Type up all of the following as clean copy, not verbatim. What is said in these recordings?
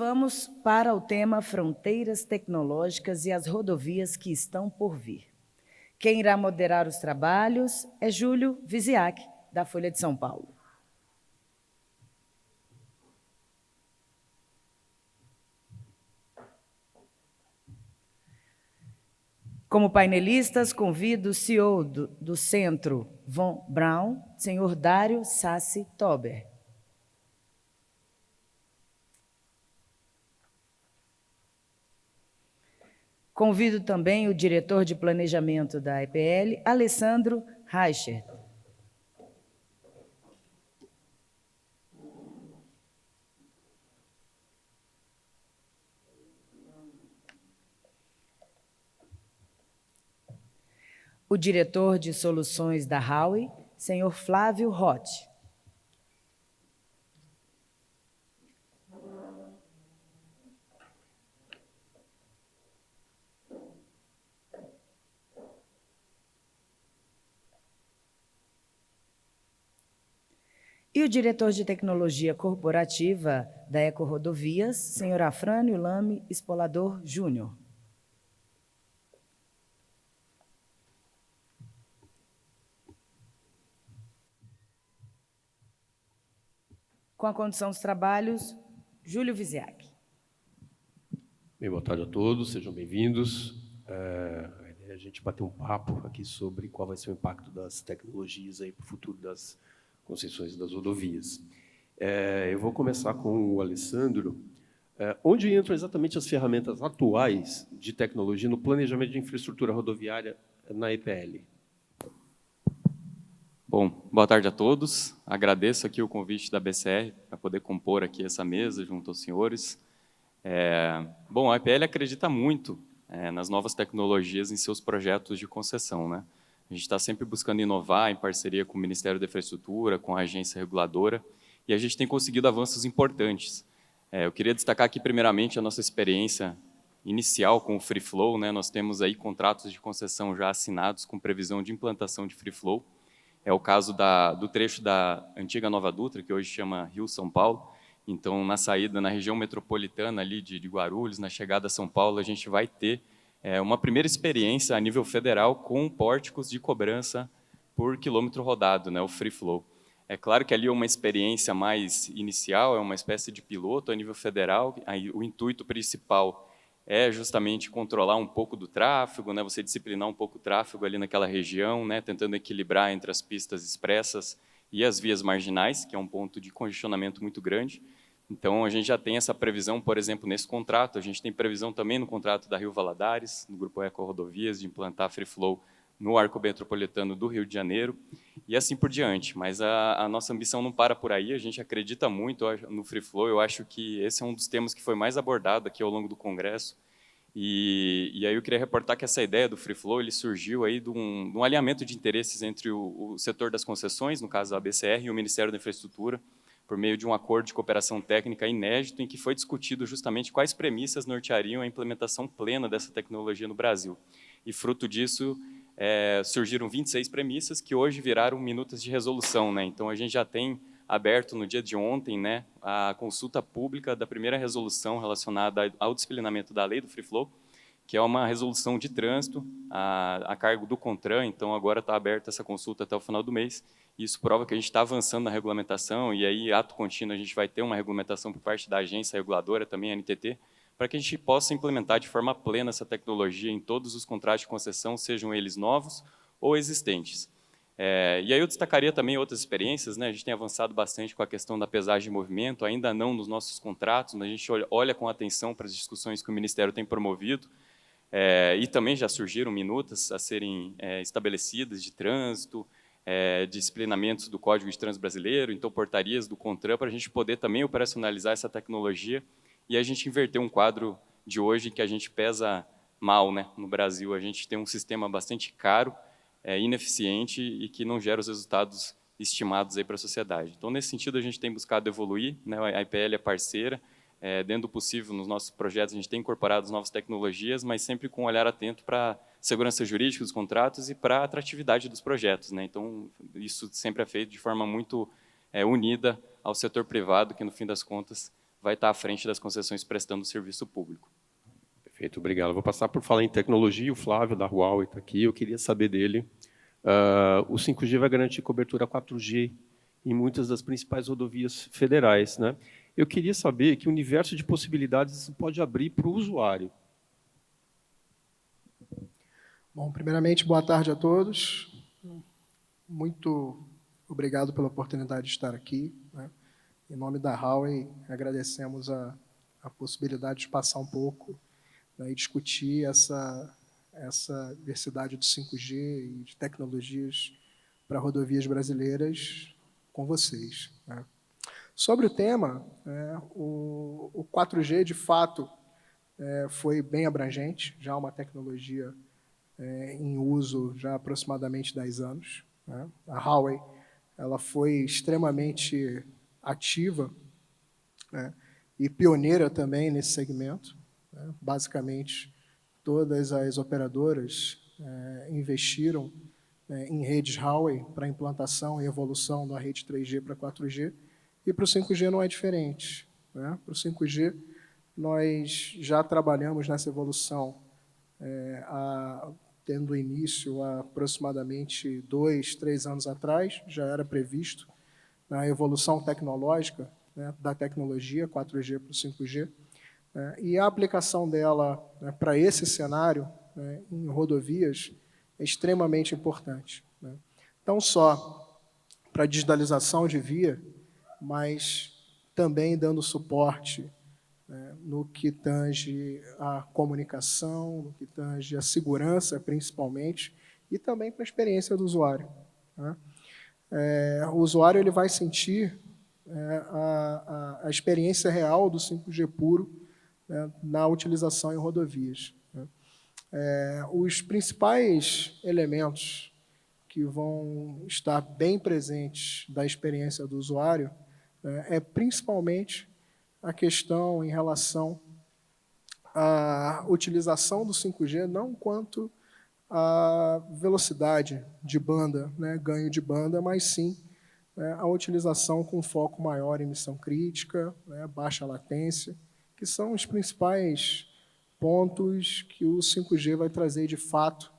vamos para o tema Fronteiras Tecnológicas e as rodovias que estão por vir. Quem irá moderar os trabalhos é Júlio Viziac, da Folha de São Paulo. Como painelistas, convido o CEO do Centro Von Braun, senhor Dário Sassi Tober. Convido também o diretor de planejamento da EPL, Alessandro Reichert. O diretor de soluções da Howe, senhor Flávio Roth. E o diretor de tecnologia corporativa da Eco Rodovias, senhor Afrânio Lame Espolador Júnior. Com a condução dos trabalhos, Júlio Viziac. Bem, boa tarde a todos, sejam bem-vindos. A ideia é a gente bater um papo aqui sobre qual vai ser o impacto das tecnologias aí para o futuro das concessões das rodovias. Eu vou começar com o Alessandro. Onde entram exatamente as ferramentas atuais de tecnologia no planejamento de infraestrutura rodoviária na EPL? Bom, boa tarde a todos. Agradeço aqui o convite da BCR para poder compor aqui essa mesa junto aos senhores. Bom, a EPL acredita muito nas novas tecnologias em seus projetos de concessão, né? A gente está sempre buscando inovar em parceria com o Ministério da Infraestrutura, com a agência reguladora, e a gente tem conseguido avanços importantes. Eu queria destacar aqui, primeiramente, a nossa experiência inicial com o Free Flow, né? Nós temos aí contratos de concessão já assinados com previsão de implantação de Free Flow. É o caso do trecho da antiga Nova Dutra, que hoje chama Rio-São Paulo. Então, na saída, na região metropolitana ali de Guarulhos, na chegada a São Paulo, a gente vai ter uma primeira experiência a nível federal com pórticos de cobrança por quilômetro rodado, né, o Free Flow. É claro que ali é uma experiência mais inicial, é uma espécie de piloto a nível federal. Aí, o intuito principal é justamente controlar um pouco do tráfego, né, você disciplinar um pouco o tráfego ali naquela região, né, tentando equilibrar entre as pistas expressas e as vias marginais, que é um ponto de congestionamento muito grande. Então, a gente já tem essa previsão, por exemplo, nesse contrato. A gente tem previsão também no contrato da Rio Valadares, no Grupo Eco Rodovias, de implantar Free Flow no arco metropolitano do Rio de Janeiro, e assim por diante. Mas a nossa ambição não para por aí, a gente acredita muito no Free Flow. Eu acho que esse é um dos temas que foi mais abordado aqui ao longo do Congresso. E aí eu queria reportar que essa ideia do Free Flow ele surgiu aí de um alinhamento de interesses entre o setor das concessões, no caso a BCR, e o Ministério da Infraestrutura, por meio de um acordo de cooperação técnica inédito, em que foi discutido justamente quais premissas norteariam a implementação plena dessa tecnologia no Brasil. E, fruto disso, surgiram 26 premissas que hoje viraram minutas de resolução, né? Então, a gente já tem aberto no dia de ontem, né, a consulta pública da primeira resolução relacionada ao disciplinamento da lei do Free Flow, que é uma resolução de trânsito a cargo do CONTRAN. Então, agora está aberta essa consulta até o final do mês. Isso prova que a gente está avançando na regulamentação, e aí, ato contínuo, a gente vai ter uma regulamentação por parte da agência reguladora, também a NTT, para que a gente possa implementar de forma plena essa tecnologia em todos os contratos de concessão, sejam eles novos ou existentes. E aí eu destacaria também outras experiências, né? A gente tem avançado bastante com a questão da pesagem de movimento, ainda não nos nossos contratos, mas a gente olha com atenção para as discussões que o Ministério tem promovido, e também já surgiram minutas a serem estabelecidas de trânsito, disciplinamentos do Código de Trânsito Brasileiro, então portarias do CONTRAN, para a gente poder também operacionalizar essa tecnologia e a gente inverter um quadro de hoje que a gente pesa mal, né? No Brasil, a gente tem um sistema bastante caro, ineficiente e que não gera os resultados estimados aí para a sociedade. Então, nesse sentido, a gente tem buscado evoluir, né? A IPL é parceira, dentro do possível, nos nossos projetos, a gente tem incorporado as novas tecnologias, mas sempre com um olhar atento para a segurança jurídica dos contratos e para a atratividade dos projetos, né? Então, isso sempre é feito de forma muito unida ao setor privado, que, no fim das contas, vai estar à frente das concessões prestando serviço público. Perfeito, obrigado. Eu vou passar por falar em tecnologia. O Flávio, da Huawei, está aqui. Eu queria saber dele. O 5G vai garantir cobertura 4G em muitas das principais rodovias federais, né? Eu queria saber que universo de possibilidades isso pode abrir para o usuário. Bom, primeiramente, boa tarde a todos. Muito obrigado pela oportunidade de estar aqui, né? Em nome da Huawei, agradecemos a possibilidade de passar um pouco, né, e discutir essa diversidade do 5G e de tecnologias para rodovias brasileiras com vocês, né? Sobre o tema, o 4G, de fato, foi bem abrangente, já uma tecnologia em uso já há aproximadamente 10 anos, né? A Huawei ela foi extremamente ativa, né, e pioneira também nesse segmento, né? Basicamente, todas as operadoras investiram em redes Huawei para implantação e evolução da rede 3G para 4G, e para o 5G não é diferente, né? Para o 5G, nós já trabalhamos nessa evolução tendo início há aproximadamente 2, 3 anos atrás, já era previsto na evolução tecnológica, né, da tecnologia 4G para o 5G, e a aplicação dela, né, para esse cenário, né, em rodovias é extremamente importante, né? Não só para a digitalização de via, mas também dando suporte, né, no que tange a comunicação, no que tange a segurança, principalmente, e também para a experiência do usuário, né? O usuário ele vai sentir a experiência real do 5G puro, né, na utilização em rodovias, né? Os principais elementos que vão estar bem presentes da experiência do usuário principalmente a questão em relação à utilização do 5G, não quanto à velocidade de banda, né, ganho de banda, mas sim a utilização com foco maior em missão crítica, né, baixa latência, que são os principais pontos que o 5G vai trazer de fato,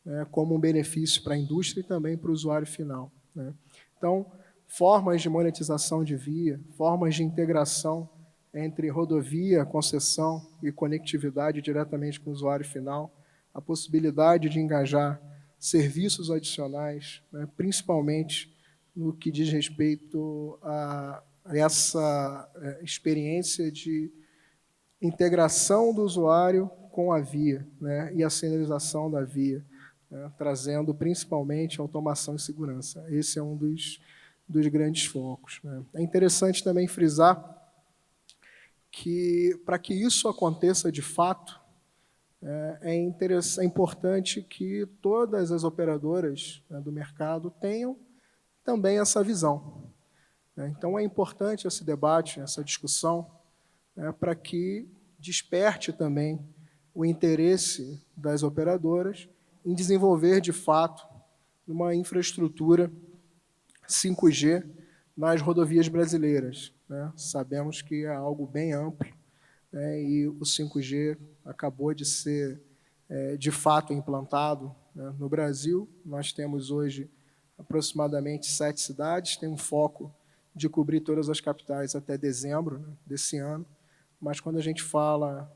né, como um benefício para a indústria e também para o usuário final, né? Então, formas de monetização de via, formas de integração entre rodovia, concessão e conectividade diretamente com o usuário final, a possibilidade de engajar serviços adicionais, né, principalmente no que diz respeito a essa experiência de integração do usuário com a via, né, e a sinalização da via, né, trazendo principalmente automação e segurança. Esse é um dos grandes focos, né? É interessante também frisar que, para que isso aconteça de fato, é importante que todas as operadoras, né, do mercado tenham também essa visão, né? Então, é importante esse debate, essa discussão, para que desperte também o interesse das operadoras em desenvolver, de fato, uma infraestrutura 5G nas rodovias brasileiras, né? Sabemos que é algo bem amplo, né, e o 5G acabou de ser, de fato, implantado, né, no Brasil. Nós temos hoje aproximadamente 7 cidades, tem um foco de cobrir todas as capitais até dezembro, né, desse ano, mas quando a gente fala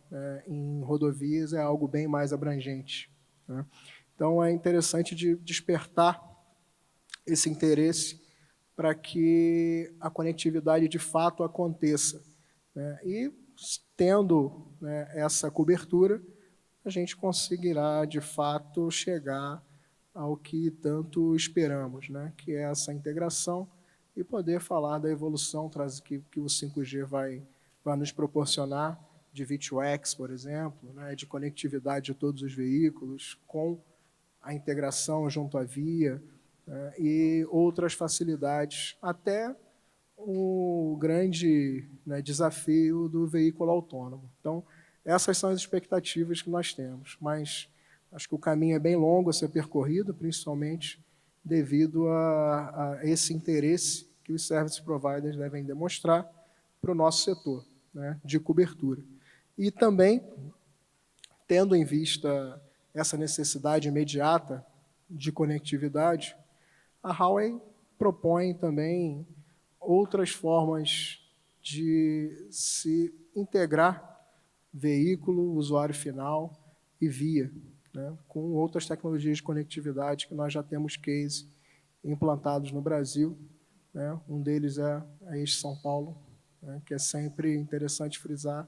em rodovias é algo bem mais abrangente, né? Então, é interessante de despertar esse interesse para que a conectividade de fato aconteça, né? E, tendo, né, essa cobertura, a gente conseguirá, de fato, chegar ao que tanto esperamos, né? Que é essa integração e poder falar da evolução que o 5G vai nos proporcionar, de V2X, por exemplo, né, de conectividade de todos os veículos, com a integração junto à via, né, e outras facilidades, até o grande, né, desafio do veículo autônomo. Então, essas são as expectativas que nós temos, mas acho que o caminho é bem longo a ser percorrido, principalmente devido a esse interesse que os service providers devem demonstrar para o nosso setor, né, de cobertura. E também, tendo em vista essa necessidade imediata de conectividade, a Huawei propõe também outras formas de se integrar veículo, usuário final e via, né, com outras tecnologias de conectividade que nós já temos case implantados no Brasil, né, um deles é a Eixo São Paulo, né, que é sempre interessante frisar,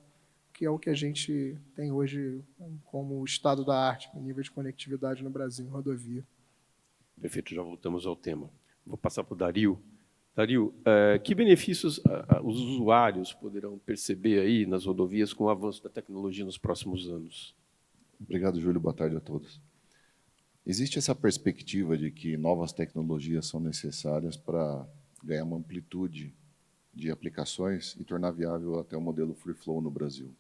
que é o que a gente tem hoje como estado da arte, o nível de conectividade no Brasil, em rodovia. Perfeito, já voltamos ao tema. Vou passar para o Dario. Dario, que benefícios os usuários poderão perceber aí nas rodovias com o avanço da tecnologia nos próximos anos? Obrigado, Júlio. Boa tarde a todos. Existe essa perspectiva de que novas tecnologias são necessárias para ganhar uma amplitude de aplicações e tornar viável até o modelo Free Flow no Brasil.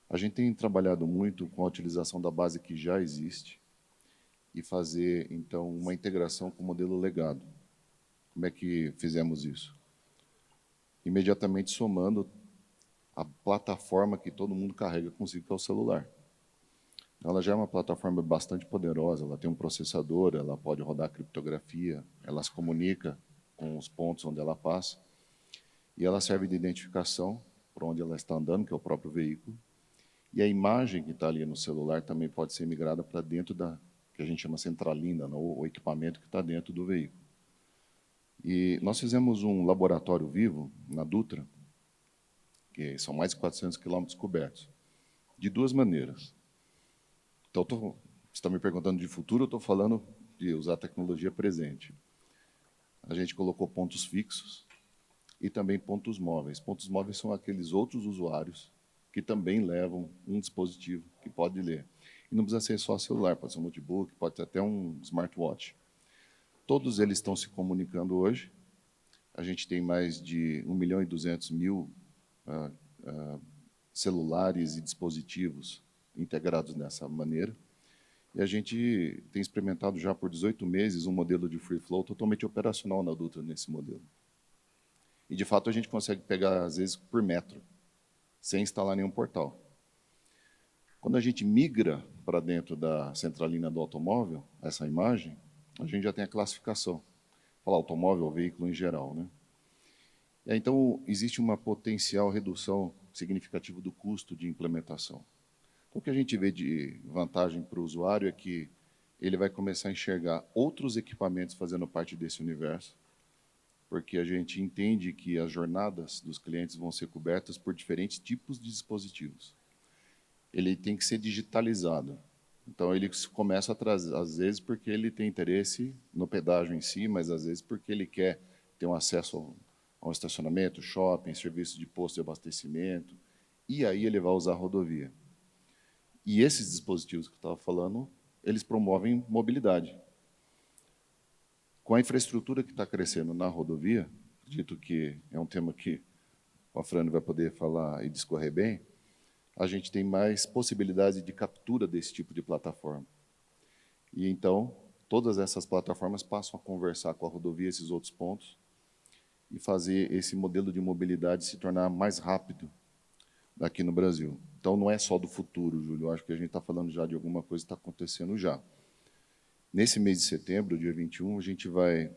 A gente tem trabalhado muito com a utilização da base que já existe e fazer, então, uma integração com o modelo legado. Como é que fizemos isso? Imediatamente somando a plataforma que todo mundo carrega consigo, que é o celular. Ela já é uma plataforma bastante poderosa, ela tem um processador, ela pode rodar criptografia, ela se comunica com os pontos onde ela passa, e ela serve de identificação para onde ela está andando, que é o próprio veículo, e a imagem que está ali no celular também pode ser migrada para dentro da, que a gente chama centralina, o equipamento que está dentro do veículo. E nós fizemos um laboratório vivo na Dutra, que são mais de 400 quilômetros cobertos, de duas maneiras. Então, você está me perguntando de futuro, eu estou falando de usar a tecnologia presente. A gente colocou pontos fixos e também pontos móveis. Pontos móveis são aqueles outros usuários que também levam um dispositivo que pode ler. E não precisa ser só celular, pode ser um notebook, pode ser até um smartwatch. Todos eles estão se comunicando hoje. A gente tem mais de 1.200.000 celulares e dispositivos integrados dessa maneira. E a gente tem experimentado já por 18 meses um modelo de Free Flow totalmente operacional na Dutra nesse modelo. E, de fato, a gente consegue pegar, às vezes, por metro, sem instalar nenhum portal. Quando a gente migra para dentro da centralina do automóvel, essa imagem, a gente já tem a classificação. Fala automóvel ou veículo em geral, né? E aí, então, existe uma potencial redução significativa do custo de implementação. Então, o que a gente vê de vantagem para o usuário é que ele vai começar a enxergar outros equipamentos fazendo parte desse universo, porque a gente entende que as jornadas dos clientes vão ser cobertas por diferentes tipos de dispositivos. Ele tem que ser digitalizado. Então, ele começa a trazer, às vezes, porque ele tem interesse no pedágio em si, mas, às vezes, porque ele quer ter um acesso ao estacionamento, shopping, serviço de posto de abastecimento, e aí ele vai usar a rodovia. E esses dispositivos que eu estava falando, eles promovem mobilidade. Com a infraestrutura que está crescendo na rodovia, acredito que é um tema que o Afrânio vai poder falar e discorrer bem, a gente tem mais possibilidade de captura desse tipo de plataforma. E, então, todas essas plataformas passam a conversar com a rodovia, esses outros pontos, e fazer esse modelo de mobilidade se tornar mais rápido aqui no Brasil. Então, não é só do futuro, Júlio. Eu acho que a gente está falando já de alguma coisa que está acontecendo já. Nesse mês de setembro, dia 21, a gente vai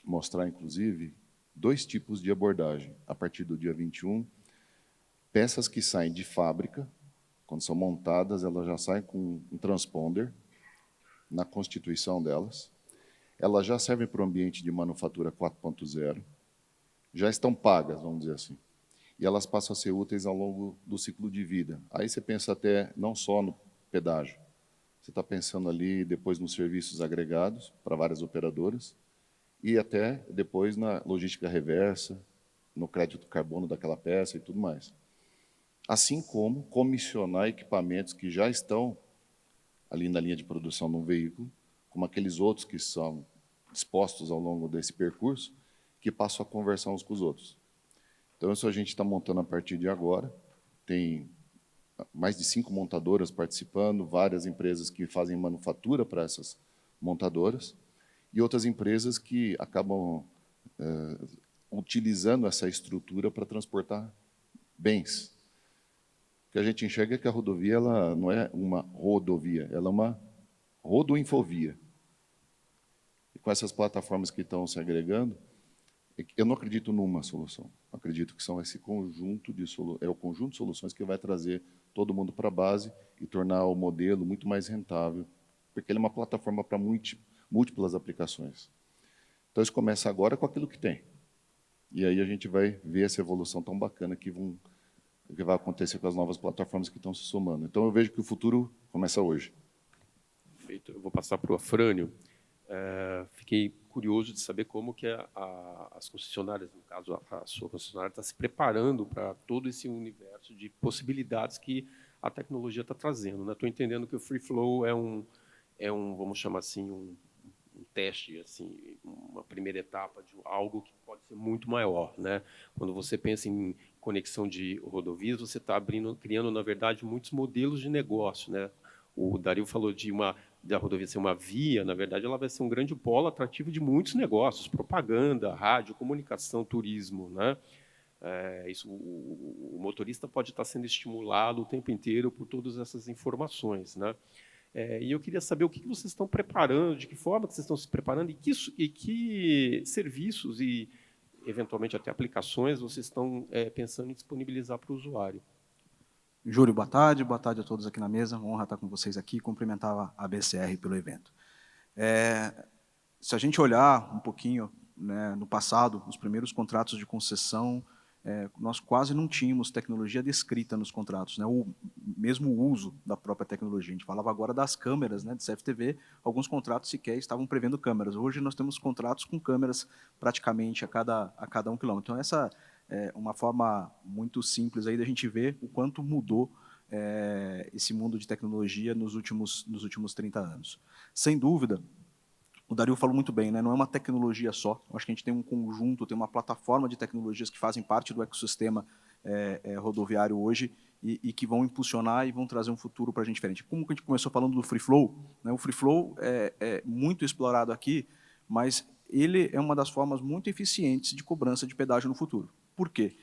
mostrar, inclusive, 2 tipos de abordagem. A partir do dia 21, peças que saem de fábrica, quando são montadas, elas já saem com um transponder na constituição delas. Elas já servem para o ambiente de manufatura 4.0, já estão pagas, vamos dizer assim. E elas passam a ser úteis ao longo do ciclo de vida. Aí você pensa até não só no pedágio, você está pensando ali depois nos serviços agregados para várias operadoras e até depois na logística reversa, no crédito carbono daquela peça e tudo mais. Assim como comissionar equipamentos que já estão ali na linha de produção de um veículo, como aqueles outros que são dispostos ao longo desse percurso, que passam a conversar uns com os outros. Então, isso a gente está montando a partir de agora. Tem mais de 5 montadoras participando, várias empresas que fazem manufatura para essas montadoras, e outras empresas que acabam utilizando essa estrutura para transportar bens. O que a gente enxerga é que a rodovia ela não é uma rodovia, ela é uma rodoinfovia. E com essas plataformas que estão se agregando, eu não acredito numa solução. Acredito que são esse conjunto é o conjunto de soluções que vai trazer todo mundo para a base e tornar o modelo muito mais rentável, porque ele é uma plataforma para múltiplas aplicações. Então, isso começa agora com aquilo que tem. E aí a gente vai ver essa evolução tão bacana que vai acontecer com as novas plataformas que estão se somando. Então, eu vejo que o futuro começa hoje. Perfeito. Eu vou passar para o Afrânio. Fiquei curioso de saber como que as concessionárias, no caso, a sua concessionária, está se preparando para todo esse universo de possibilidades que a tecnologia está trazendo, né? Estou entendendo que o Free Flow é um, vamos chamar assim, um teste, assim, uma primeira etapa de algo que pode ser muito maior, né? Quando você pensa em conexão de rodovias, você está criando, na verdade, muitos modelos de negócio, né? O Dario falou da rodovia ser uma via, na verdade, ela vai ser um grande polo atrativo de muitos negócios, propaganda, rádio, comunicação, turismo, né? O motorista pode estar sendo estimulado o tempo inteiro por todas essas informações, né? E eu queria saber o que vocês estão preparando, de que forma que vocês estão se preparando e que serviços e, eventualmente, até aplicações vocês estão pensando em disponibilizar para o usuário. Júlio, boa tarde a todos aqui na mesa, honra estar com vocês aqui e cumprimentar a BCR pelo evento. Se a gente olhar um pouquinho, né, no passado, os primeiros contratos de concessão, nós quase não tínhamos tecnologia descrita nos contratos, né, ou mesmo o uso da própria tecnologia. A gente falava agora das câmeras, né, de CFTV, alguns contratos sequer estavam prevendo câmeras. Hoje nós temos contratos com câmeras praticamente a cada 1 quilômetro. Então, essa é uma forma muito simples aí da gente ver o quanto mudou esse mundo de tecnologia nos últimos 30 anos. Sem dúvida, o Dario falou muito bem, né? Não é uma tecnologia só. Eu acho que a gente tem um conjunto, tem uma plataforma de tecnologias que fazem parte do ecossistema rodoviário hoje e que vão impulsionar e vão trazer um futuro para a gente diferente. Como que a gente começou falando do Free Flow, né? O Free Flow é muito explorado aqui, mas ele é uma das formas muito eficientes de cobrança de pedágio no futuro. Por quê?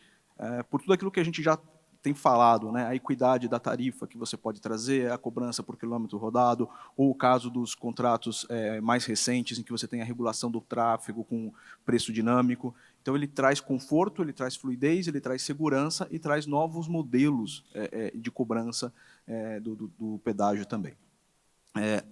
Por tudo aquilo que a gente já tem falado, né, a equidade da tarifa que você pode trazer, a cobrança por quilômetro rodado, ou o caso dos contratos mais recentes, em que você tem a regulação do tráfego com preço dinâmico. Então, ele traz conforto, ele traz fluidez, ele traz segurança e traz novos modelos de cobrança do pedágio também.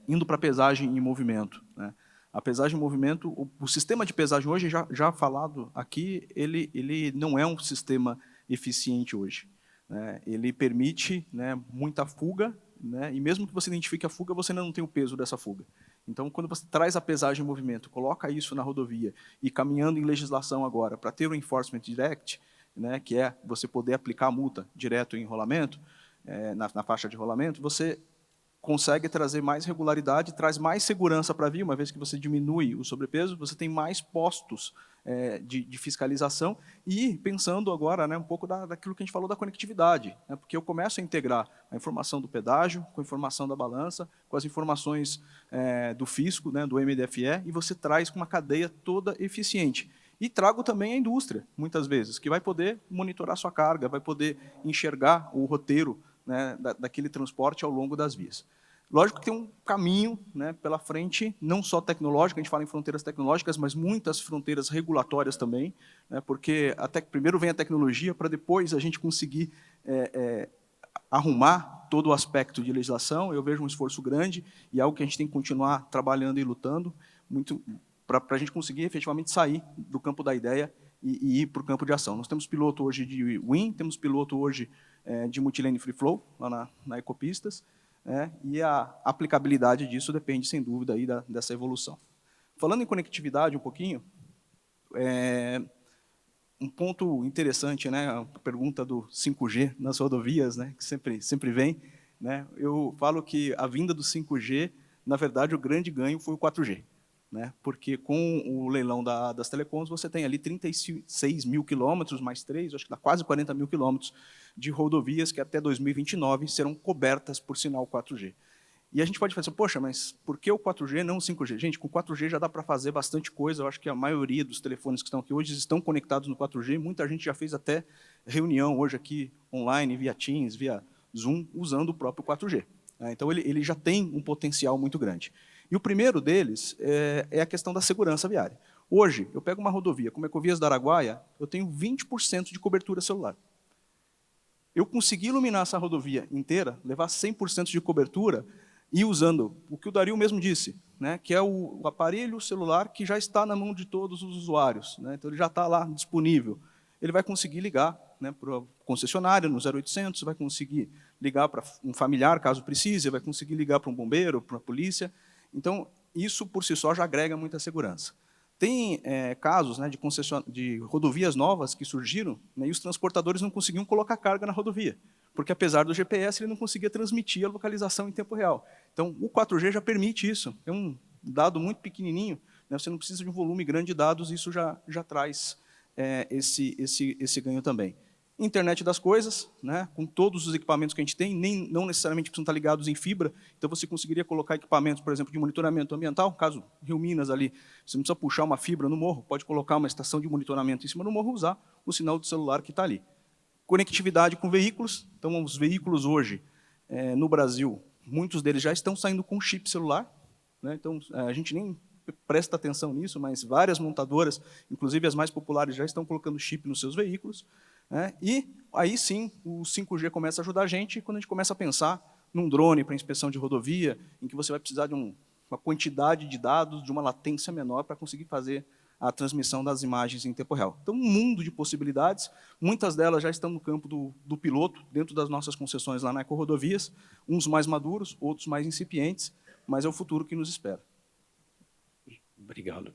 Indo para a pesagem em movimento, né? A pesagem em movimento, o sistema de pesagem hoje, já falado aqui, ele não é um sistema eficiente hoje, né? Ele permite, né, muita fuga, né, e mesmo que você identifique a fuga, você ainda não tem o peso dessa fuga. Então, quando você traz a pesagem em movimento, coloca isso na rodovia, e caminhando em legislação agora, para ter o Enforcement Direct, né, que é você poder aplicar a multa direto em rolamento, na faixa de rolamento, você consegue trazer mais regularidade, traz mais segurança para a via, uma vez que você diminui o sobrepeso, você tem mais postos de fiscalização e pensando agora, né, um pouco daquilo que a gente falou da conectividade, né, porque eu começo a integrar a informação do pedágio, com a informação da balança, com as informações do fisco, né, do MDFE, e você traz uma cadeia toda eficiente. E trago também a indústria, muitas vezes, que vai poder monitorar sua carga, vai poder enxergar o roteiro, né, daquele transporte ao longo das vias. Lógico que tem um caminho, né, pela frente, não só tecnológico, a gente fala em fronteiras tecnológicas, mas muitas fronteiras regulatórias também, né, porque até primeiro vem a tecnologia, para depois a gente conseguir arrumar todo o aspecto de legislação. Eu vejo um esforço grande e é algo que a gente tem que continuar trabalhando e lutando muito para a gente conseguir efetivamente sair do campo da ideia e ir para o campo de ação. Nós temos piloto hoje de WIN, temos piloto hoje de Multilane Free Flow, lá na Ecopistas, e a aplicabilidade disso depende, sem dúvida, aí dessa evolução. Falando em conectividade um pouquinho, um ponto interessante, né, a pergunta do 5G nas rodovias, né, que sempre vem, né, eu falo que a vinda do 5G, na verdade, o grande ganho foi o 4G. Né, porque com o leilão das telecoms, você tem ali 36 mil quilômetros, mais 3, acho que dá quase 40 mil quilômetros de rodovias que até 2029 serão cobertas por sinal 4G. E a gente pode fazer, poxa, mas por que o 4G não o 5G? Gente, com 4G já dá para fazer bastante coisa. Eu acho que a maioria dos telefones que estão aqui hoje estão conectados no 4G. Muita gente já fez até reunião hoje aqui online, via Teams, via Zoom, usando o próprio 4G. Então, ele já tem um potencial muito grande. E o primeiro deles é a questão da segurança viária. Hoje, eu pego uma rodovia, como Ecovias do Araguaia, eu tenho 20% de cobertura celular. Eu consegui iluminar essa rodovia inteira, levar 100% de cobertura, e usando o que o Dario mesmo disse, né, que é o aparelho celular que já está na mão de todos os usuários. Né, então, ele já está lá disponível. Ele vai conseguir ligar, né, para a concessionária no 0800, vai conseguir ligar para um familiar, caso precise, vai conseguir ligar para um bombeiro, para a polícia. Então, isso por si só já agrega muita segurança. Tem casos, né, de rodovias novas que surgiram, né, e os transportadores não conseguiam colocar carga na rodovia, porque, apesar do GPS, ele não conseguia transmitir a localização em tempo real. Então, o 4G já permite isso. É um dado muito pequenininho, né, você não precisa de um volume grande de dados, e isso já traz esse ganho também. Internet das coisas, né, com todos os equipamentos que a gente tem, não necessariamente precisam estar ligados em fibra, então você conseguiria colocar equipamentos, por exemplo, de monitoramento ambiental, caso Rio Minas ali, você não precisa puxar uma fibra no morro, pode colocar uma estação de monitoramento em cima do morro e usar o sinal do celular que está ali. Conectividade com veículos, então os veículos hoje, no Brasil, muitos deles já estão saindo com chip celular, né, então a gente nem presta atenção nisso, mas várias montadoras, inclusive as mais populares, já estão colocando chip nos seus veículos. E aí sim, o 5G começa a ajudar a gente quando a gente começa a pensar num drone para inspeção de rodovia, em que você vai precisar de uma quantidade de dados, de uma latência menor para conseguir fazer a transmissão das imagens em tempo real. Então, um mundo de possibilidades, muitas delas já estão no campo do piloto, dentro das nossas concessões lá na Ecorodovias, uns mais maduros, outros mais incipientes, mas é o futuro que nos espera. Obrigado.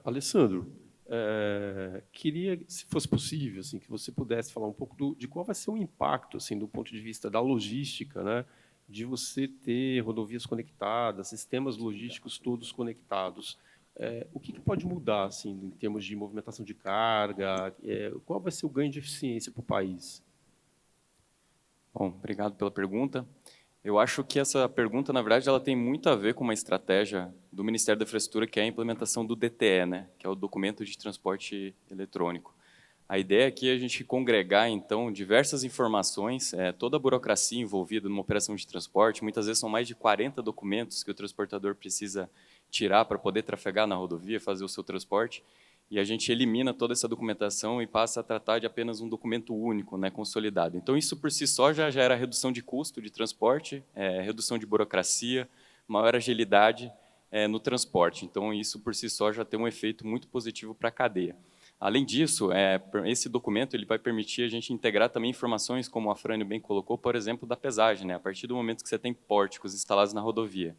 Alessandro, queria, se fosse possível, assim, que você pudesse falar um pouco de qual vai ser o impacto, assim, do ponto de vista da logística, né, de você ter rodovias conectadas, sistemas logísticos todos conectados. O que pode mudar, assim, em termos de movimentação de carga? Qual vai ser o ganho de eficiência para o país? Bom, obrigado pela pergunta. Eu acho que essa pergunta, na verdade, ela tem muito a ver com uma estratégia do Ministério da Infraestrutura, que é a implementação do DTE, né, que é o Documento de Transporte Eletrônico. A ideia aqui é a gente congregar, então, diversas informações, toda a burocracia envolvida numa operação de transporte. Muitas vezes são mais de 40 documentos que o transportador precisa tirar para poder trafegar na rodovia, fazer o seu transporte. E a gente elimina toda essa documentação e passa a tratar de apenas um documento único, né, consolidado. Então, isso por si só já gera redução de custo de transporte, redução de burocracia, maior agilidade no transporte. Então, isso por si só já tem um efeito muito positivo para a cadeia. Além disso, esse documento ele vai permitir a gente integrar também informações, como a Frânio bem colocou, por exemplo, da pesagem, né, a partir do momento que você tem pórticos instalados na rodovia.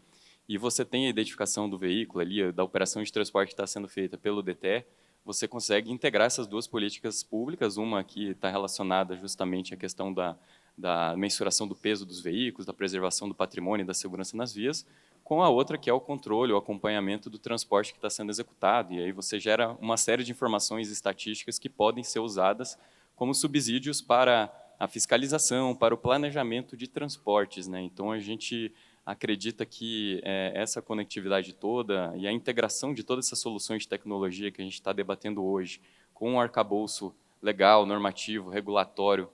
E você tem a identificação do veículo ali, da operação de transporte que está sendo feita pelo DTE, você consegue integrar essas duas políticas públicas, uma que está relacionada justamente à questão da mensuração do peso dos veículos, da preservação do patrimônio e da segurança nas vias, com a outra que é o controle, o acompanhamento do transporte que está sendo executado. E aí você gera uma série de informações estatísticas que podem ser usadas como subsídios para a fiscalização, para o planejamento de transportes, né? Então, a gente acredita que essa conectividade toda e a integração de todas essas soluções de tecnologia que a gente está debatendo hoje, com um arcabouço legal, normativo, regulatório,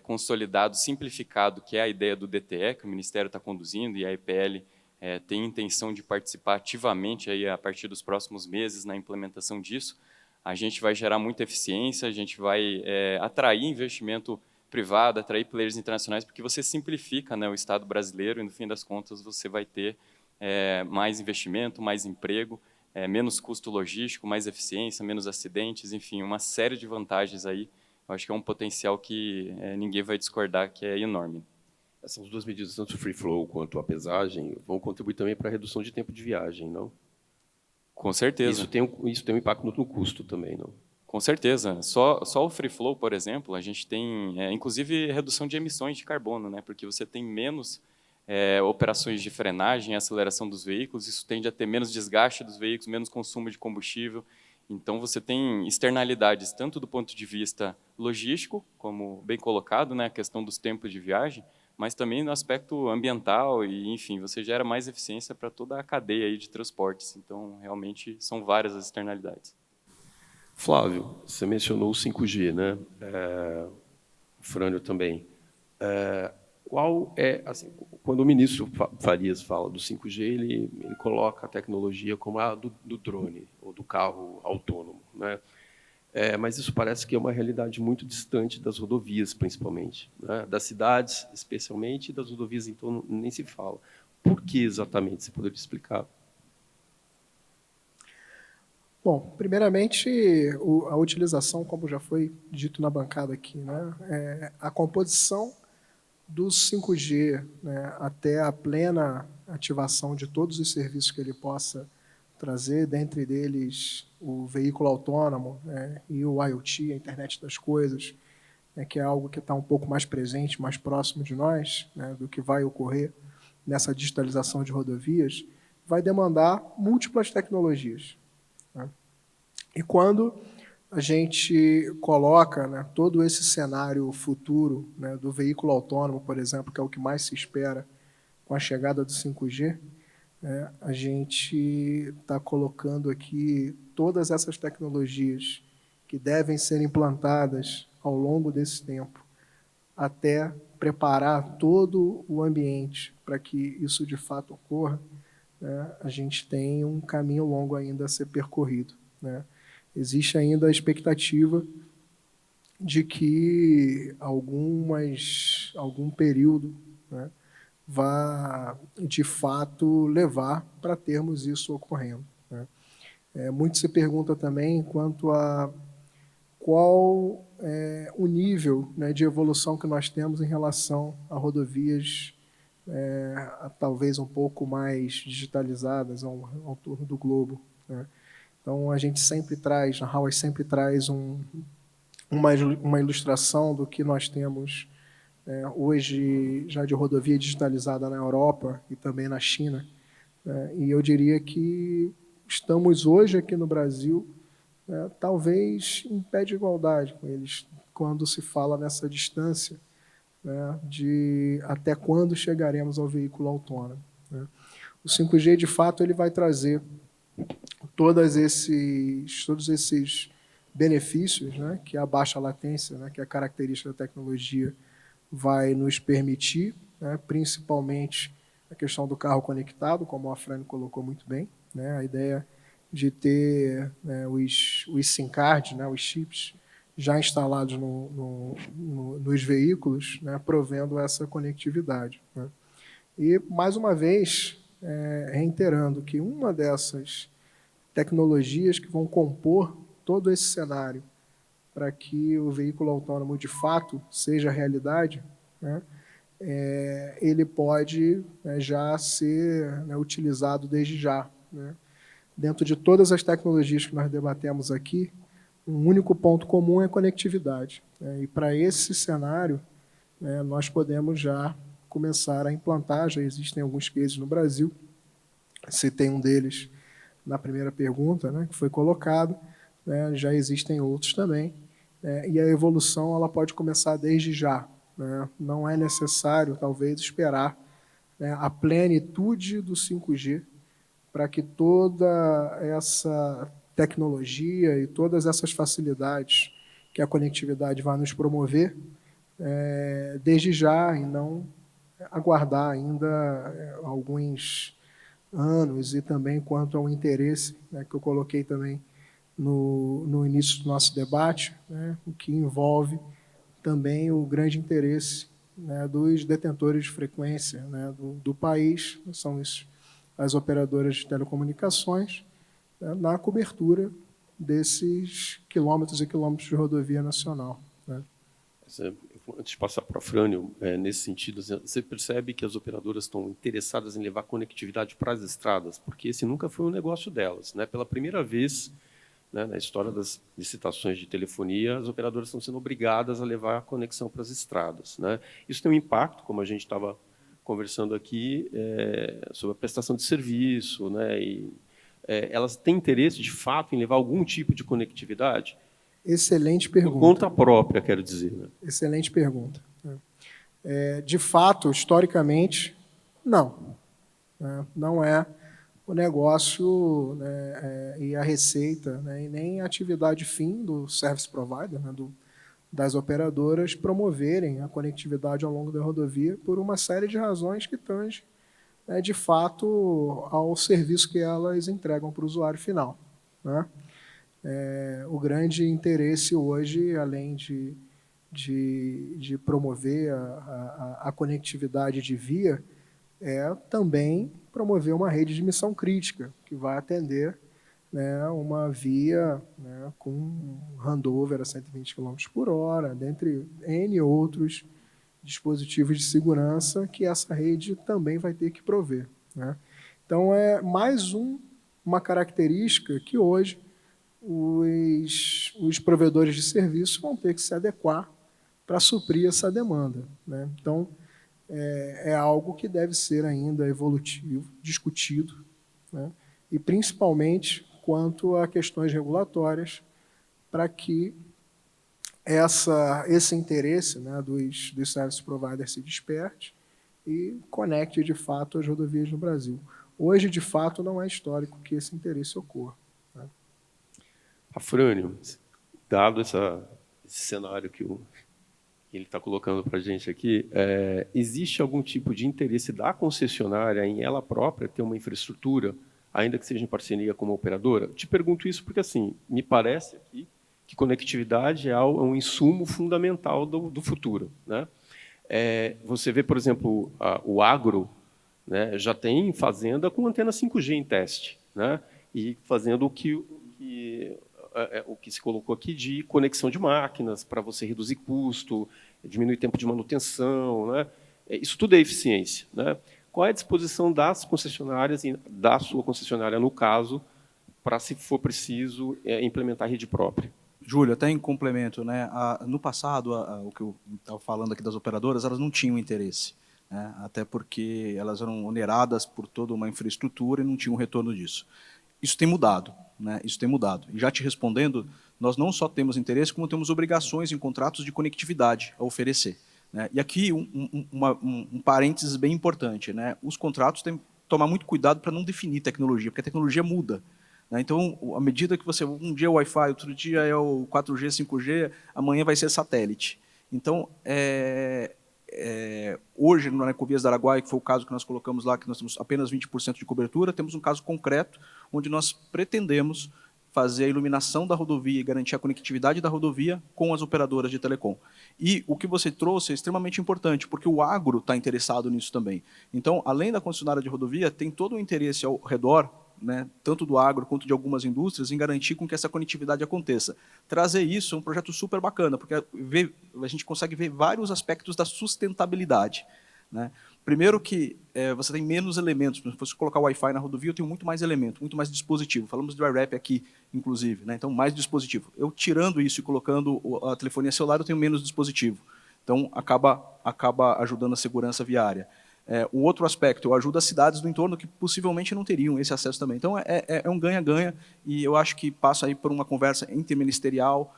consolidado, simplificado, que é a ideia do DTE, que o Ministério está conduzindo, e a EPL tem intenção de participar ativamente aí, a partir dos próximos meses na implementação disso, a gente vai gerar muita eficiência, a gente vai atrair investimento privado, atrair players internacionais, porque você simplifica, né, o Estado brasileiro e, no fim das contas, você vai ter mais investimento, mais emprego, menos custo logístico, mais eficiência, menos acidentes, enfim, uma série de vantagens aí. Eu acho que é um potencial que ninguém vai discordar, que é enorme. Essas duas medidas, tanto o free flow quanto a pesagem, vão contribuir também para a redução de tempo de viagem, não? Com certeza. Isso tem um impacto no custo também, não? Com certeza. Só o free flow, por exemplo, a gente tem, inclusive, redução de emissões de carbono, né? Porque você tem menos operações de frenagem e aceleração dos veículos, isso tende a ter menos desgaste dos veículos, menos consumo de combustível. Então, você tem externalidades, tanto do ponto de vista logístico, como bem colocado, né, a questão dos tempos de viagem, mas também no aspecto ambiental e, enfim, você gera mais eficiência para toda a cadeia aí de transportes. Então, realmente, são várias as externalidades. Flávio, você mencionou o 5G, né? O Frânio também. Qual é, assim, quando o ministro Farias fala do 5G, ele coloca a tecnologia como a do drone, ou do carro autônomo, né? Mas isso parece que é uma realidade muito distante das rodovias, principalmente, né? Das cidades, especialmente, e das rodovias, então, nem se fala. Por que exatamente? Você poderia explicar? Bom, primeiramente, a utilização, como já foi dito na bancada aqui, né, a composição do 5G, né, até a plena ativação de todos os serviços que ele possa trazer, dentre eles o veículo autônomo, né, e o IoT, a internet das coisas, né, que é algo que está um pouco mais presente, mais próximo de nós, né, do que vai ocorrer nessa digitalização de rodovias, vai demandar múltiplas tecnologias. Né? E quando a gente coloca, né, todo esse cenário futuro, né, do veículo autônomo, por exemplo, que é o que mais se espera com a chegada do 5G, né, a gente está colocando aqui todas essas tecnologias que devem ser implantadas ao longo desse tempo, até preparar todo o ambiente para que isso de fato ocorra, né, a gente tem um caminho longo ainda a ser percorrido, né? Existe ainda a expectativa de que algum período, né, vá, de fato, levar para termos isso ocorrendo. Né? Muito se pergunta também quanto a qual é o nível, né, de evolução que nós temos em relação a rodovias talvez um pouco mais digitalizadas ao torno do globo. Né? Então, a gente sempre traz, a Huawei sempre traz uma ilustração do que nós temos hoje já de rodovia digitalizada na Europa e também na China. E eu diria que estamos hoje aqui no Brasil, talvez em pé de igualdade com eles, quando se fala nessa distância, né, de até quando chegaremos ao veículo autônomo. Né. O 5G, de fato, ele vai trazer todos esses benefícios, né, que a baixa latência, né, que é a característica da tecnologia, vai nos permitir, né, principalmente a questão do carro conectado, como a Fran colocou muito bem, né, a ideia de ter, né, os SIM cards, né, os chips, já instalados nos veículos, né, provendo essa conectividade. Né. E, mais uma vez, reiterando que uma dessas tecnologias que vão compor todo esse cenário para que o veículo autônomo, de fato, seja realidade, né, ele pode, né, já ser, né, utilizado desde já. Né. Dentro de todas as tecnologias que nós debatemos aqui, um único ponto comum é a conectividade. Né, e para esse cenário, né, nós podemos já começar a implantar, já existem alguns cases no Brasil, citei um deles na primeira pergunta, né, que foi colocado, né, já existem outros também, e a evolução ela pode começar desde já. Né, não é necessário, talvez, esperar, né, a plenitude do 5G para que toda essa tecnologia e todas essas facilidades que a conectividade vai nos promover, desde já, e não aguardar ainda alguns anos, e também quanto ao interesse, né, que eu coloquei também no início do nosso debate, né, o que envolve também o grande interesse, né, dos detentores de frequência, né, do país, são as operadoras de telecomunicações, né, na cobertura desses quilômetros e quilômetros de rodovia nacional. Né. Antes de passar para o Frânio, nesse sentido, você percebe que as operadoras estão interessadas em levar conectividade para as estradas, porque esse nunca foi um negócio delas. Né? Pela primeira vez, né, na história das licitações de telefonia, as operadoras estão sendo obrigadas a levar a conexão para as estradas. Né? Isso tem um impacto, como a gente estava conversando aqui, sobre a prestação de serviço. Né? E, elas têm interesse, de fato, em levar algum tipo de conectividade? Excelente pergunta. Por conta própria, quero dizer. Né? Excelente pergunta. De fato, historicamente, não. Né? Não é o negócio, né, e a receita, né, e nem a atividade fim do service provider, né, das operadoras promoverem a conectividade ao longo da rodovia por uma série de razões que tangem, né, de fato, ao serviço que elas entregam para o usuário final. Né? O grande interesse hoje, além de promover a conectividade de via, é também promover uma rede de missão crítica, que vai atender, né, uma via, né, com handover a 120 km por hora, dentre N outros dispositivos de segurança que essa rede também vai ter que prover. Né? Então, é mais uma característica que hoje os provedores de serviço vão ter que se adequar para suprir essa demanda. Né? Então, é algo que deve ser ainda evolutivo, discutido, né? E principalmente quanto a questões regulatórias, para que esse interesse, né, dos service providers se desperte e conecte, de fato, as rodovias no Brasil. Hoje, de fato, não é histórico que esse interesse ocorra. Né? Afrânio, dado esse cenário que ele está colocando para a gente aqui, existe algum tipo de interesse da concessionária em ela própria ter uma infraestrutura, ainda que seja em parceria com uma operadora? Eu te pergunto isso porque, assim, me parece aqui que conectividade é um insumo fundamental do futuro. Né? Você vê, por exemplo, o agro, né, já tem fazenda com antena 5G em teste, né, e fazendo o que se colocou aqui de conexão de máquinas para você reduzir custo, diminuir tempo de manutenção. Né? Isso tudo é eficiência. Né? Qual é a disposição das concessionárias, da sua concessionária, no caso, para, se for preciso, implementar rede própria? Júlio, até em complemento, né, no passado, o que eu estava falando aqui das operadoras, elas não tinham interesse, né, até porque elas eram oneradas por toda uma infraestrutura e não tinham retorno disso. Isso tem mudado, né, isso tem mudado. E já te respondendo, nós não só temos interesse, como temos obrigações em contratos de conectividade a oferecer. Né, e aqui um parênteses bem importante, né, os contratos têm que tomar muito cuidado para não definir tecnologia, porque a tecnologia muda. Então, à medida que você... Um dia é o Wi-Fi, outro dia é o 4G, 5G, amanhã vai ser satélite. Então, hoje, no Ecovias do Araguaia, que foi o caso que nós colocamos lá, que nós temos apenas 20% de cobertura, temos um caso concreto, onde nós pretendemos fazer a iluminação da rodovia e garantir a conectividade da rodovia com as operadoras de telecom. E o que você trouxe é extremamente importante, porque o agro está interessado nisso também. Então, além da concessionária de rodovia, tem todo o interesse ao redor, né, tanto do agro quanto de algumas indústrias, em garantir com que essa conectividade aconteça. Trazer isso é um projeto super bacana, porque a gente consegue ver vários aspectos da sustentabilidade. Né? Primeiro que você tem menos elementos. Se você colocar o Wi-Fi na rodovia, eu tenho muito mais elemento, muito mais dispositivo. Falamos do IRAP aqui, inclusive. Né? Então, mais dispositivo. Eu tirando isso e colocando a telefonia celular, eu tenho menos dispositivo. Então, acaba ajudando a segurança viária. O outro aspecto, eu ajudo as cidades do entorno que possivelmente não teriam esse acesso também. Então, é um ganha-ganha, e eu acho que passa aí por uma conversa interministerial,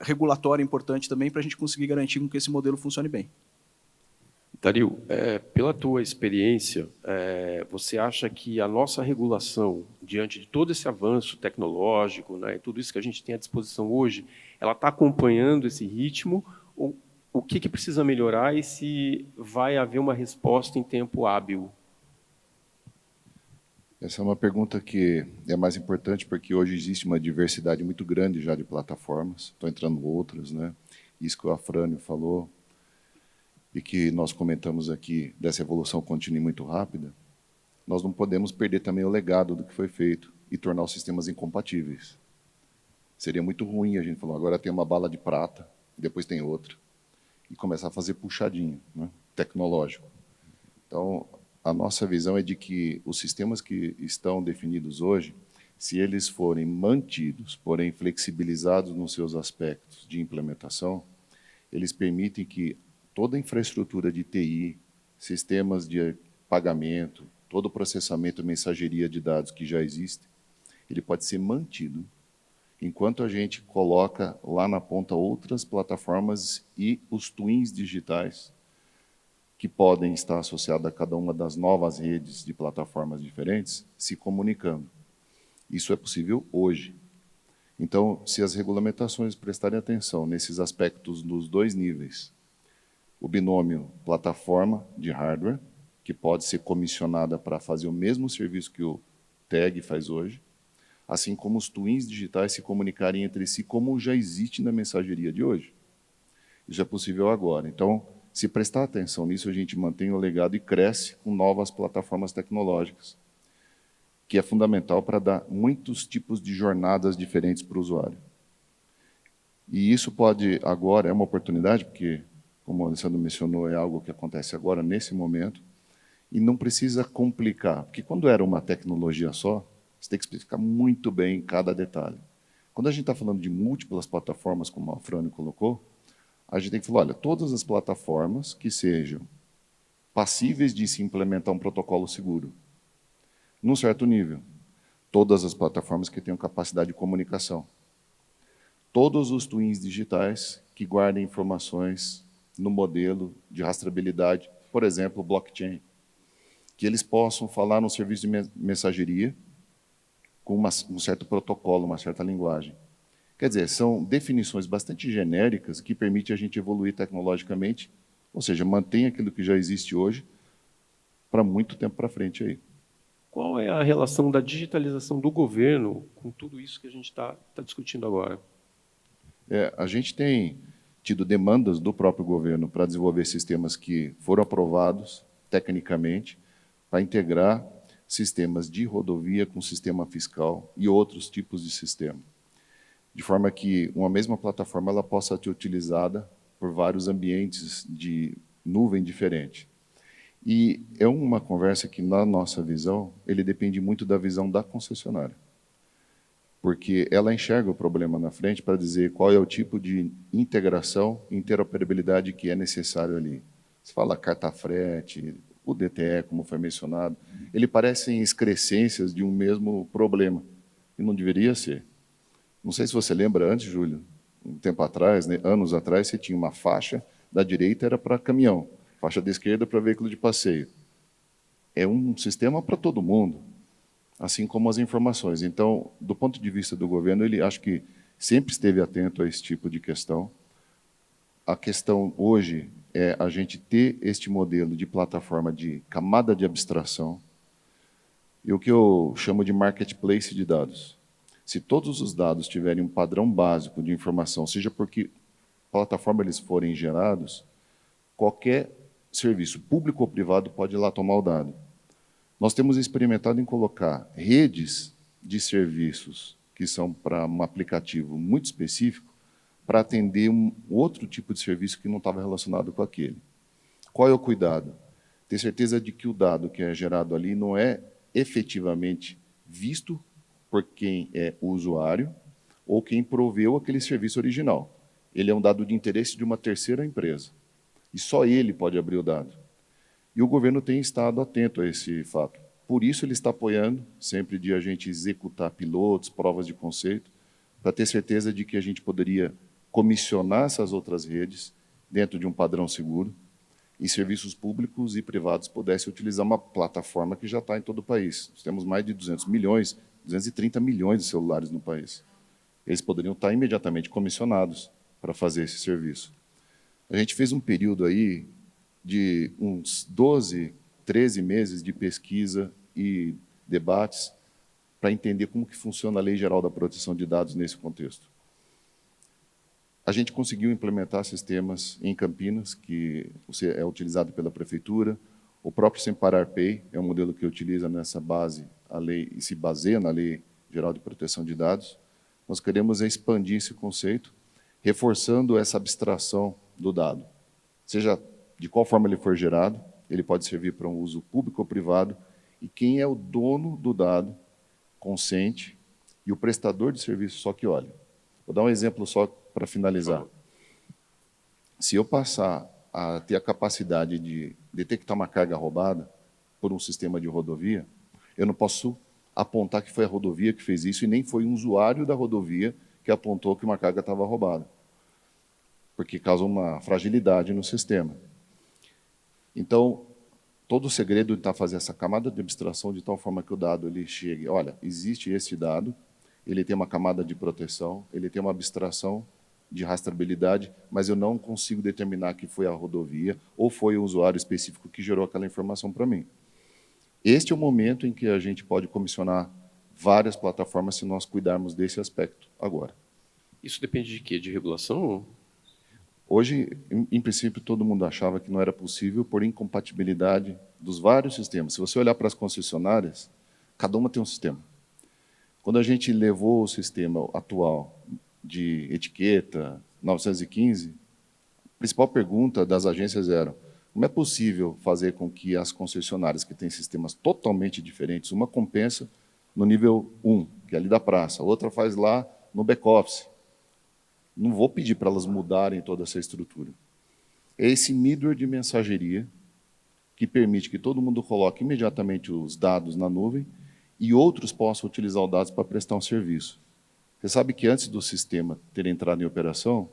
regulatória importante também, para a gente conseguir garantir que esse modelo funcione bem. Dario, pela tua experiência, você acha que a nossa regulação, diante de todo esse avanço tecnológico, né, tudo isso que a gente tem à disposição hoje, ela está acompanhando esse ritmo? Ou o que precisa melhorar e se vai haver uma resposta em tempo hábil? Essa é uma pergunta que é mais importante, porque hoje existe uma diversidade muito grande já de plataformas, estão entrando outras, né? Isso que o Afrânio falou, e que nós comentamos aqui, dessa evolução contínua e muito rápida, nós não podemos perder também o legado do que foi feito e tornar os sistemas incompatíveis. Seria muito ruim a gente falar, agora tem uma bala de prata, depois tem outra, e começar a fazer puxadinho, né, tecnológico. Então, a nossa visão é de que os sistemas que estão definidos hoje, se eles forem mantidos, porém flexibilizados nos seus aspectos de implementação, eles permitem que toda a infraestrutura de TI, sistemas de pagamento, todo o processamento e mensageria de dados que já existe, ele pode ser mantido, enquanto a gente coloca lá na ponta outras plataformas e os twins digitais que podem estar associadas a cada uma das novas redes de plataformas diferentes, se comunicando. Isso é possível hoje. Então, se as regulamentações prestarem atenção nesses aspectos dos dois níveis, o binômio plataforma de hardware, que pode ser comissionada para fazer o mesmo serviço que o TAG faz hoje, assim como os twins digitais se comunicarem entre si, como já existe na mensageria de hoje. Isso é possível agora. Então, se prestar atenção nisso, a gente mantém o legado e cresce com novas plataformas tecnológicas, que é fundamental para dar muitos tipos de jornadas diferentes para o usuário. E isso pode, agora, é uma oportunidade, porque, como o Alessandro mencionou, é algo que acontece agora, nesse momento, e não precisa complicar, porque quando era uma tecnologia só, você tem que explicar muito bem cada detalhe. Quando a gente está falando de múltiplas plataformas, como a Frane colocou, a gente tem que falar, olha, todas as plataformas que sejam passíveis de se implementar um protocolo seguro, num certo nível. Todas as plataformas que tenham capacidade de comunicação. Todos os twins digitais que guardem informações no modelo de rastreabilidade, por exemplo, blockchain, que eles possam falar no serviço de mensageria com um certo protocolo, uma certa linguagem. Quer dizer, são definições bastante genéricas que permitem a gente evoluir tecnologicamente, ou seja, mantém aquilo que já existe hoje para muito tempo para frente aí. Qual é a relação da digitalização do governo com tudo isso que a gente está discutindo agora? A gente tem tido demandas do próprio governo para desenvolver sistemas que foram aprovados tecnicamente para integrar sistemas de rodovia com sistema fiscal e outros tipos de sistema, de forma que uma mesma plataforma ela possa ser utilizada por vários ambientes de nuvem diferente. E é uma conversa que, na nossa visão, ele depende muito da visão da concessionária, porque ela enxerga o problema na frente para dizer qual é o tipo de integração e interoperabilidade que é necessário ali. Você fala carta-frete, o DTE, como foi mencionado, ele parecem excrescências de um mesmo problema, e não deveria ser. Não sei se você lembra, antes, Júlio, um tempo atrás, né, anos atrás, você tinha uma faixa da direita era para caminhão, faixa da esquerda para veículo de passeio. É um sistema para todo mundo, assim como as informações. Então, do ponto de vista do governo, ele acho que sempre esteve atento a esse tipo de questão. A questão hoje é a gente ter este modelo de plataforma de camada de abstração e o que eu chamo de marketplace de dados. Se todos os dados tiverem um padrão básico de informação, seja porque plataforma eles forem gerados, qualquer serviço público ou privado pode ir lá tomar o dado. Nós temos experimentado em colocar redes de serviços que são para um aplicativo muito específico para atender um outro tipo de serviço que não estava relacionado com aquele. Qual é o cuidado? Ter certeza de que o dado que é gerado ali não é efetivamente visto por quem é o usuário ou quem proveu aquele serviço original. Ele é um dado de interesse de uma terceira empresa. E só ele pode abrir o dado. E o governo tem estado atento a esse fato. Por isso, ele está apoiando, sempre de a gente executar pilotos, provas de conceito, para ter certeza de que a gente poderia comissionar essas outras redes dentro de um padrão seguro e serviços públicos e privados pudessem utilizar uma plataforma que já está em todo o país. Nós temos mais de 200 milhões, 230 milhões de celulares no país. Eles poderiam estar imediatamente comissionados para fazer esse serviço. A gente fez um período aí de uns 12, 13 meses de pesquisa e debates para entender como que funciona a Lei Geral da Proteção de Dados nesse contexto. A gente conseguiu implementar sistemas em Campinas, que é utilizado pela Prefeitura. O próprio Sem Parar Pay é um modelo que utiliza nessa base a lei e se baseia na Lei Geral de Proteção de Dados. Nós queremos expandir esse conceito, reforçando essa abstração do dado. Seja de qual forma ele for gerado, ele pode servir para um uso público ou privado, e quem é o dono do dado consente e o prestador de serviço só que olha. Vou dar um exemplo só para finalizar. Se eu passar a ter a capacidade de detectar uma carga roubada por um sistema de rodovia, eu não posso apontar que foi a rodovia que fez isso e nem foi um usuário da rodovia que apontou que uma carga estava roubada, porque causa uma fragilidade no sistema. Então, todo o segredo está fazer essa camada de abstração de tal forma que o dado ele chegue, olha, existe esse dado, ele tem uma camada de proteção, ele tem uma abstração de rastreabilidade, mas eu não consigo determinar que foi a rodovia ou foi o usuário específico que gerou aquela informação para mim. Este é o momento em que a gente pode comissionar várias plataformas se nós cuidarmos desse aspecto agora. Isso depende de quê? De regulação? Hoje, em princípio, todo mundo achava que não era possível por incompatibilidade dos vários sistemas. Se você olhar para as concessionárias, cada uma tem um sistema. Quando a gente levou o sistema atual de etiqueta 915, a principal pergunta das agências era: como é possível fazer com que as concessionárias que têm sistemas totalmente diferentes, uma compensa no nível 1, que é ali da praça, a outra faz lá no back-office. Não vou pedir para elas mudarem toda essa estrutura. É esse middleware de mensageria que permite que todo mundo coloque imediatamente os dados na nuvem e outros possam utilizar os dados para prestar um serviço. Você sabe que antes do sistema ter entrado em operação,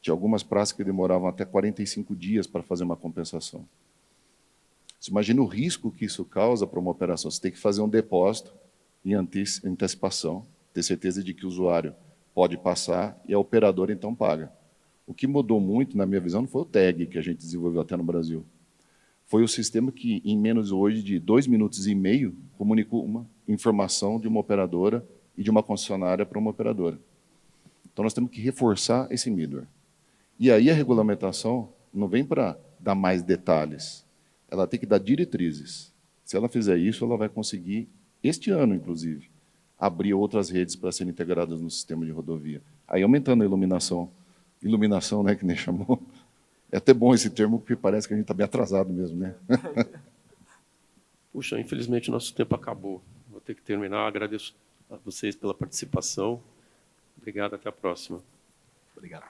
tinha algumas praças que demoravam até 45 dias para fazer uma compensação. Você imagina o risco que isso causa para uma operação. Você tem que fazer um depósito em antecipação, ter certeza de que o usuário pode passar e a operadora, então, paga. O que mudou muito, na minha visão, não foi o tag que a gente desenvolveu até no Brasil. Foi o sistema que, em menos hoje de 2 minutos e meio, comunicou uma informação de uma operadora e de uma concessionária para uma operadora. Então, nós temos que reforçar esse middleware. E aí a regulamentação não vem para dar mais detalhes, ela tem que dar diretrizes. Se ela fizer isso, ela vai conseguir, este ano, inclusive, abrir outras redes para serem integradas no sistema de rodovia. Aí aumentando a iluminação, né, que nem chamou. É até bom esse termo, porque parece que a gente está bem atrasado mesmo, né? Puxa, infelizmente nosso tempo acabou. Vou ter que terminar. Agradeço a vocês pela participação. Obrigado, até a próxima. Obrigado.